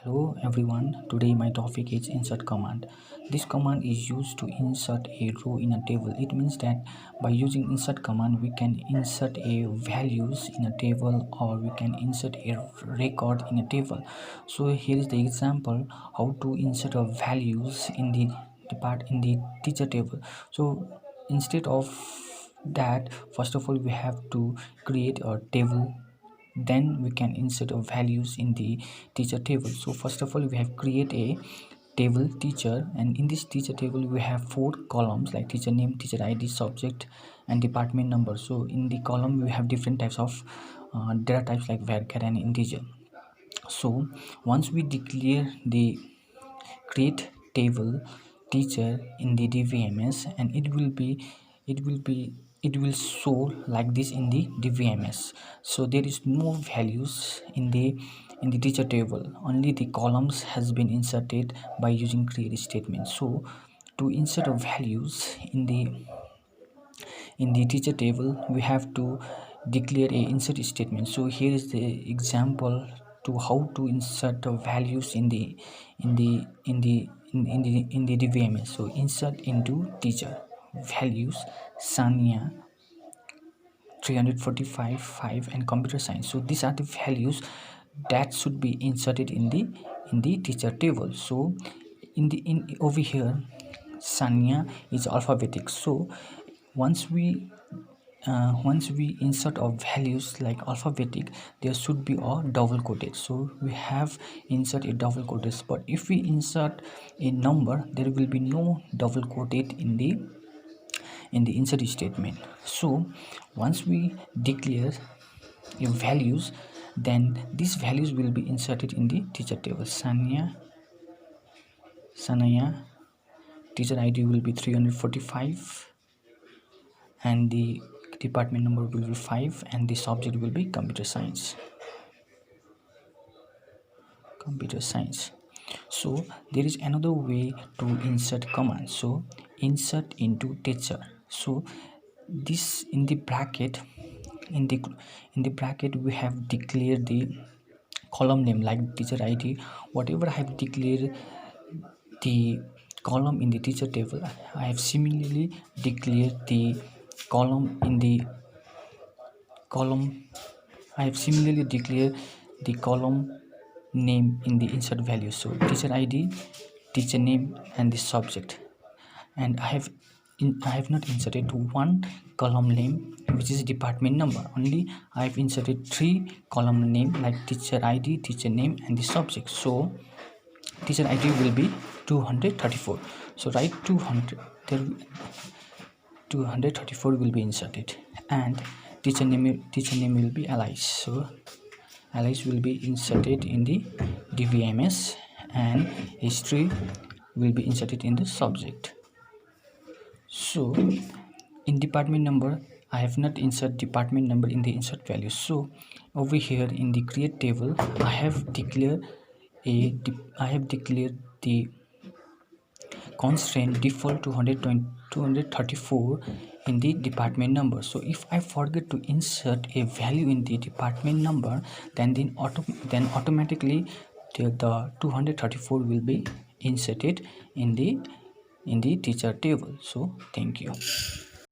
Hello everyone, today my topic is insert command. This command is used to insert a row in a table. It means that by using insert command we can insert a values in a table or we can insert a record in a table. So here is the example how to insert a values in the teacher table. So instead of that, first of all we have to create a table, then we can insert our values in the teacher table. So first of all we have create a table teacher, and in this teacher table we have 4 columns like teacher name, teacher id, subject and department number. So in the column we have different types of data types like varchar and integer. So once we declare the create table teacher in the dvms, and it will show like this in the dvms. So there is no values in the teacher table, only the columns has been inserted by using create statement. So to insert values in the teacher table we have to declare a insert statement. So here is the example to how to insert the values in the dvms. So insert into teacher values Sanya 345 5 and computer science. So these are the values that should be inserted in the teacher table. So in over here Sanya is alphabetic. So once we insert our values like alphabetic, there should be a double quoted. So we have insert a double quoted, but if we insert a number there will be no double quoted in the insert statement. So once we declare a values, then these values will be inserted in the teacher table. Sanaya teacher id will be 345 and the department number will be 5 and the subject will be computer science. So there is another way to insert command. So insert into teacher. So this in the bracket we have declared the column name like teacher id. Whatever I have declared the column in the teacher table, I have similarly declared the column in the name in the insert value. So teacher id, teacher name and the subject, and I have not inserted one column name which is department number. Only I have inserted 3 column name like teacher id, teacher name and the subject. So teacher id will be 234. So write 200 there. 234 will be inserted, and teacher name will be Alice. So Alice will be inserted in the dvms and history will be inserted in the subject. So in department number I have not insert department number in the insert value. So over here in the create table I have declared the constraint default 234 in the department number. So if I forget to insert a value in the department number, then automatically the 234 will be inserted in the teacher table. So thank you.